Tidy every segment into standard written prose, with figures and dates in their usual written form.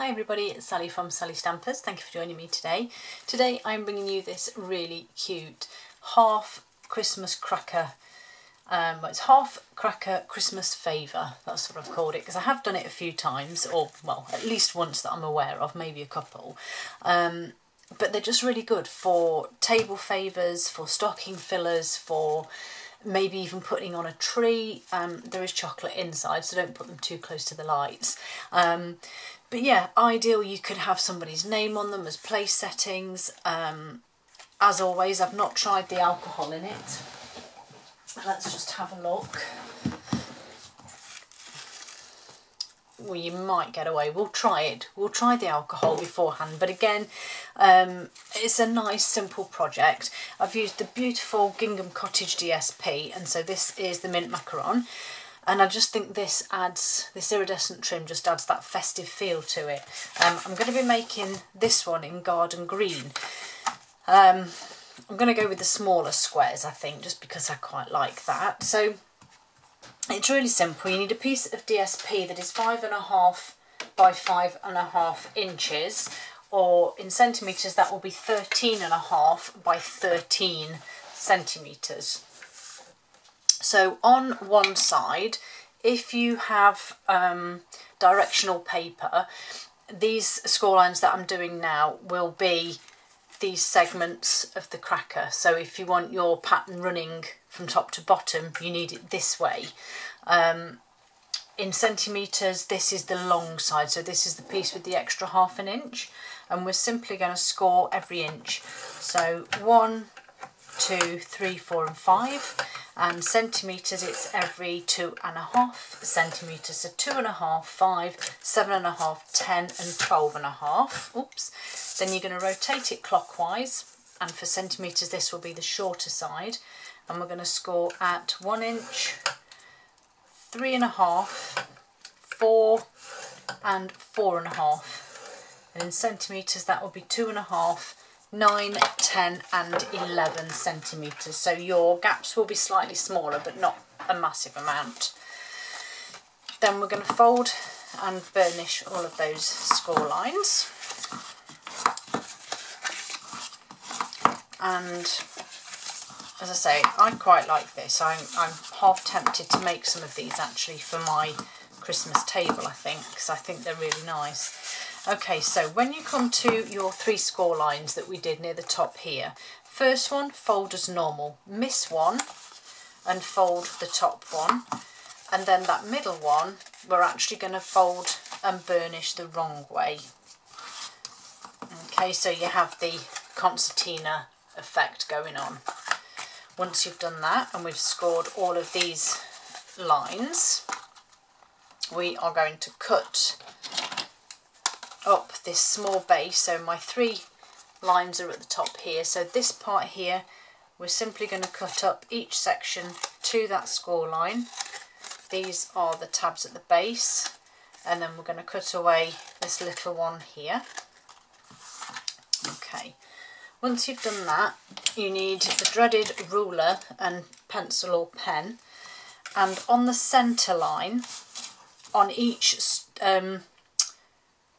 Hi everybody, it's Sally from Sally Stampers. Thank you for joining me today. Today I'm bringing you this really cute half Christmas cracker. It's half cracker Christmas favour, that's what I've called it, because I have done it a few times, or well, at least once that I'm aware of, maybe a couple. But they're just really good for table favours, for stocking fillers, for maybe even putting on a tree. There is chocolate inside, so don't put them too close to the lights. But yeah, ideal, you could have somebody's name on them as place settings. As always, I've not tried the alcohol in it. Let's just have a look. Well, you might get away. We'll try it. We'll try the alcohol beforehand. But again, it's a nice, simple project. I've used the beautiful Gingham Cottage DSP, and so this is the mint macaron. And I just think this iridescent trim just adds that festive feel to it. I'm going to be making this one in garden green. I'm going to go with the smaller squares, I think, just because I quite like that. So it's really simple. You need a piece of DSP that is 5.5 by 5.5 inches, or in centimetres that will be 13.5 by 13 centimetres. So on one side, if you have directional paper, these score lines that I'm doing now will be these segments of the cracker. So if you want your pattern running from top to bottom, you need it this way. In centimetres, this is the long side, so this is the piece with the extra ½ inch, and we're simply going to score every inch. So 1, 2, 3, 4 and 5, and centimetres it's every 2.5 centimetres, so 2.5, 5, 7.5, 10 and 12.5. Oops. Then you're going to rotate it clockwise, and for centimetres this will be the shorter side, and we're going to score at 1 inch, 3.5, 4 and 4.5, and in centimetres that will be 2.5, 9, 10 and 11 centimetres. So your gaps will be slightly smaller, but not a massive amount. Then we're going to fold and burnish all of those score lines. And as I say, I quite like this. I'm half tempted to make some of these actually for my Christmas table, I think, because I think they're really nice. Okay, so when you come to your 3 score lines that we did near the top here, first one, fold as normal, miss one and fold the top one, and then that middle one we're actually going to fold and burnish the wrong way. Okay, so you have the concertina effect going on. Once you've done that and we've scored all of these lines, we are going to cut up this small base. So my 3 lines are at the top here, so this part here we're simply going to cut up each section to that score line. These are the tabs at the base, and then we're going to cut away this little one here. Okay, once you've done that, you need the dreaded ruler and pencil or pen, and on the centre line on each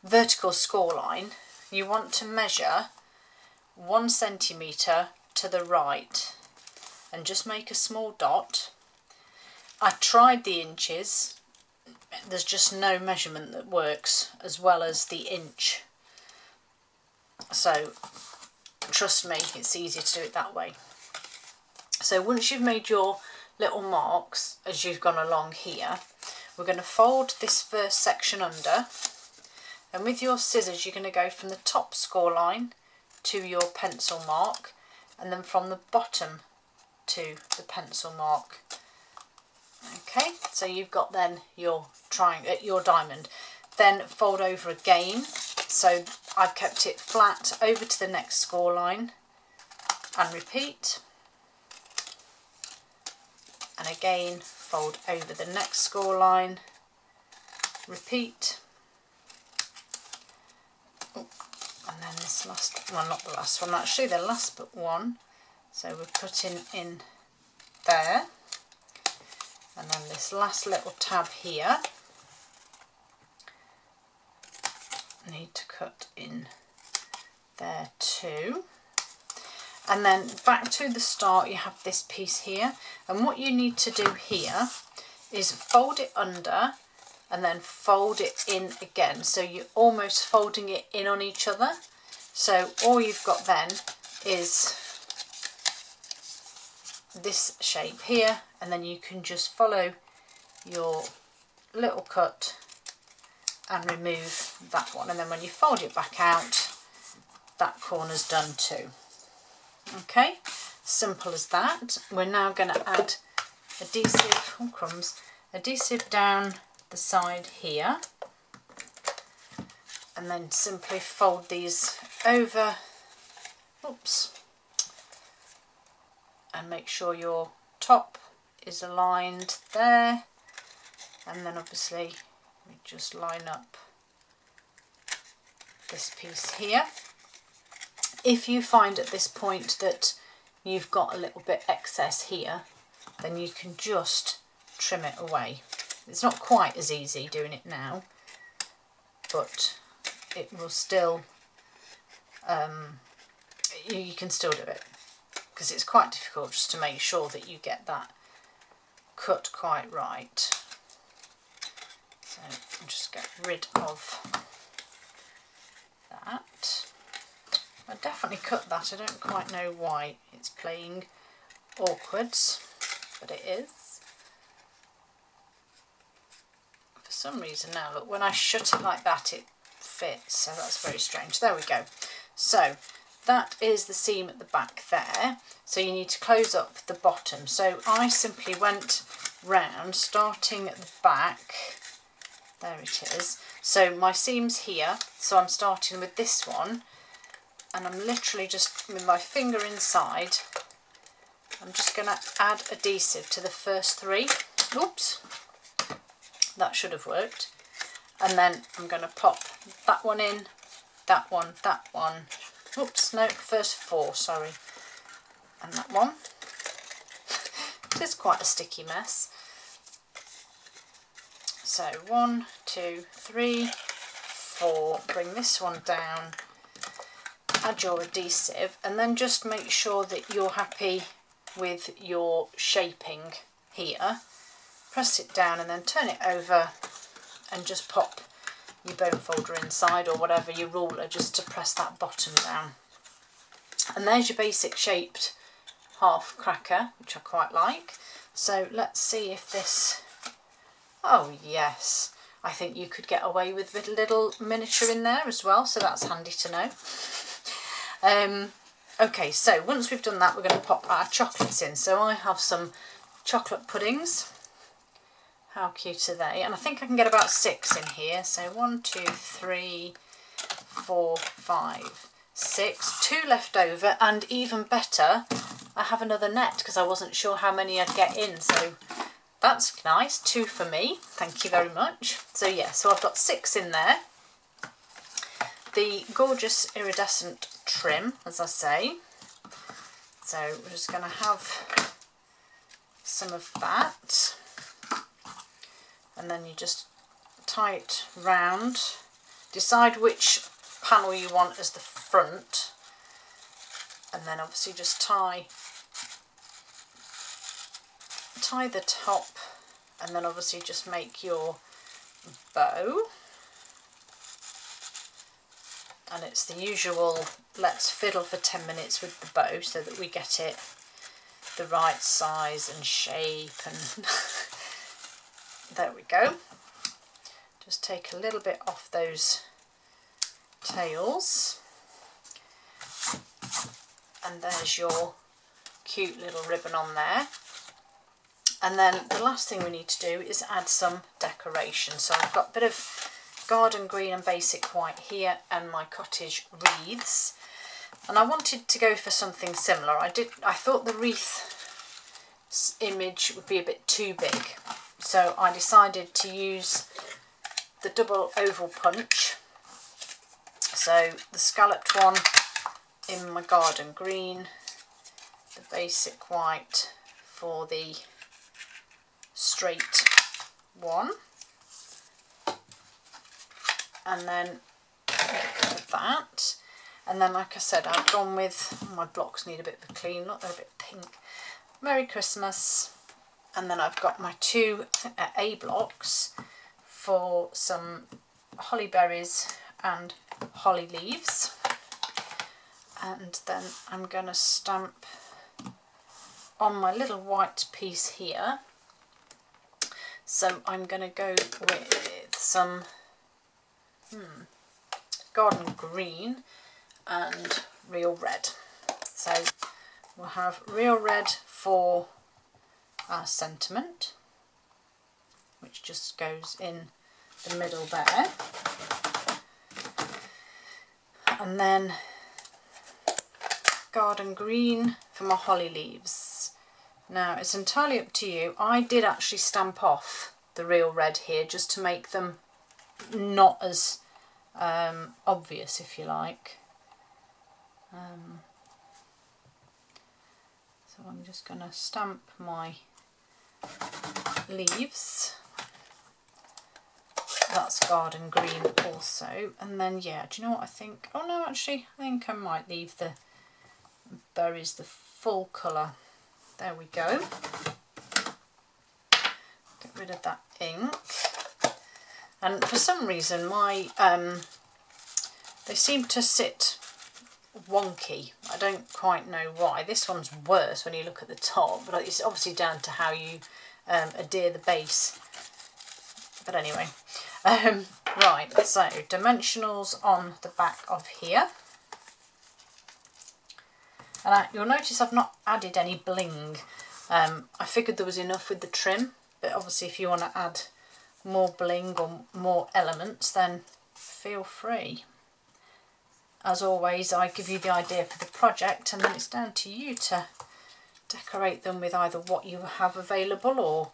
vertical score line you want to measure 1 centimetre to the right and just make a small dot. I tried the inches, there's just no measurement that works as well as the inch, so trust me, it's easier to do it that way. So once you've made your little marks as you've gone along here, we're going to fold this first section under, and with your scissors you're going to go from the top score line to your pencil mark, and then from the bottom to the pencil mark. Okay, so you've got then your triangle, your diamond. Then fold over again, so I've kept it flat over to the next score line, and repeat. And again, fold over the next score line, repeat. Oh, and then this last, well, not the last one actually, the last but one. So we're putting in there, and then this last little tab here, need to cut in there too. And then back to the start, you have this piece here, and what you need to do here is fold it under and then fold it in again, so you're almost folding it in on each other. So all you've got then is this shape here, and then you can just follow your little cut and remove that one, and then when you fold it back out, that corner's done too. Okay, simple as that. We're now going to add adhesive, oh crumbs, adhesive down the side here, and then simply fold these over, oops, and make sure your top is aligned there, and then obviously we just line up this piece here. If you find at this point that you've got a little bit excess here, then you can just trim it away. It's not quite as easy doing it now, but it will still, you can still do it, because it's quite difficult just to make sure that you get that cut quite right. So I'll just get rid of that. I definitely cut that. I don't quite know why it's playing awkwards, but it is. For some reason now, look, when I shut it like that, it fits, so that's very strange. There we go. So that is the seam at the back there. So you need to close up the bottom. So I simply went round, starting at the back. There it is. So my seam's here, so I'm starting with this one, and I'm literally just, with my finger inside, I'm just going to add adhesive to the first three. Oops, that should have worked. And then I'm going to pop that one in, that one, oops, no, first four, sorry, and that one. It is quite a sticky mess. So 1, 2, 3, 4, bring this one down, add your adhesive, and then just make sure that you're happy with your shaping here. Press it down and then turn it over and just pop your bone folder inside, or whatever, your ruler, just to press that bottom down. And there's your basic shaped half cracker, which I quite like. So let's see if this, oh yes, I think you could get away with a little miniature in there as well, so that's handy to know. Okay, so once we've done that, we're going to pop our chocolates in. So I have some chocolate puddings. How cute are they? And I think I can get about 6 in here. So 1, 2, 3, 4, 5, 6. 2 left over, and even better, I have another net because I wasn't sure how many I'd get in. So that's nice. 2 for me. Thank you very much. So yeah, so I've got 6 in there. The gorgeous iridescent trim, as I say. So we're just going to have some of that. And then you just tie it round. Decide which panel you want as the front. And then obviously just tie the top, and then obviously just make your bow. And it's the usual, let's fiddle for 10 minutes with the bow so that we get it the right size and shape, and there we go. Just take a little bit off those tails, and there's your cute little ribbon on there. And then the last thing we need to do is add some decoration. So I've got a bit of garden green and basic white here, and my cottage wreaths, and I wanted to go for something similar. I thought the wreath image would be a bit too big, so I decided to use the double oval punch. So the scalloped one in my garden green, the basic white for the straight one, and then Like that. And then, like I said, I've gone with, my blocks need a bit of a clean look, they're a bit pink. Merry Christmas. And then I've got my two A blocks for some holly berries and holly leaves. And then I'm going to stamp on my little white piece here. So I'm going to go with some garden green and real red. So we'll have real red for our sentiment, which just goes in the middle there. And then garden green for my holly leaves. Now it's entirely up to you. I did actually stamp off the real red here just to make them not as obvious, if you like. So I'm just going to stamp my leaves. That's garden green also. And then, yeah, do you know what I think? Oh no, actually, I think I might leave the berries the full colour. There we go. Get rid of that ink. And for some reason, my they seem to sit wonky. I don't quite know why. This one's worse when you look at the top, but it's obviously down to how you adhere the base. But anyway, right, so dimensionals on the back of here. And you'll notice I've not added any bling. I figured there was enough with the trim, but obviously if you want to add more bling or more elements, then feel free. As always, I give you the idea for the project, and then it's down to you to decorate them with either what you have available, or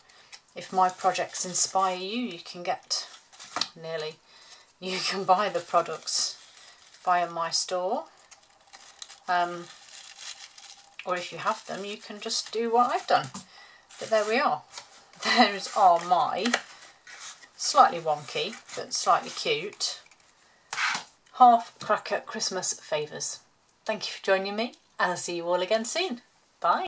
if my projects inspire you, you can get you can buy the products via my store. Or if you have them, you can just do what I've done. But there we are. Those are my slightly wonky, but slightly cute, half cracker Christmas favours. Thank you for joining me, and I'll see you all again soon. Bye.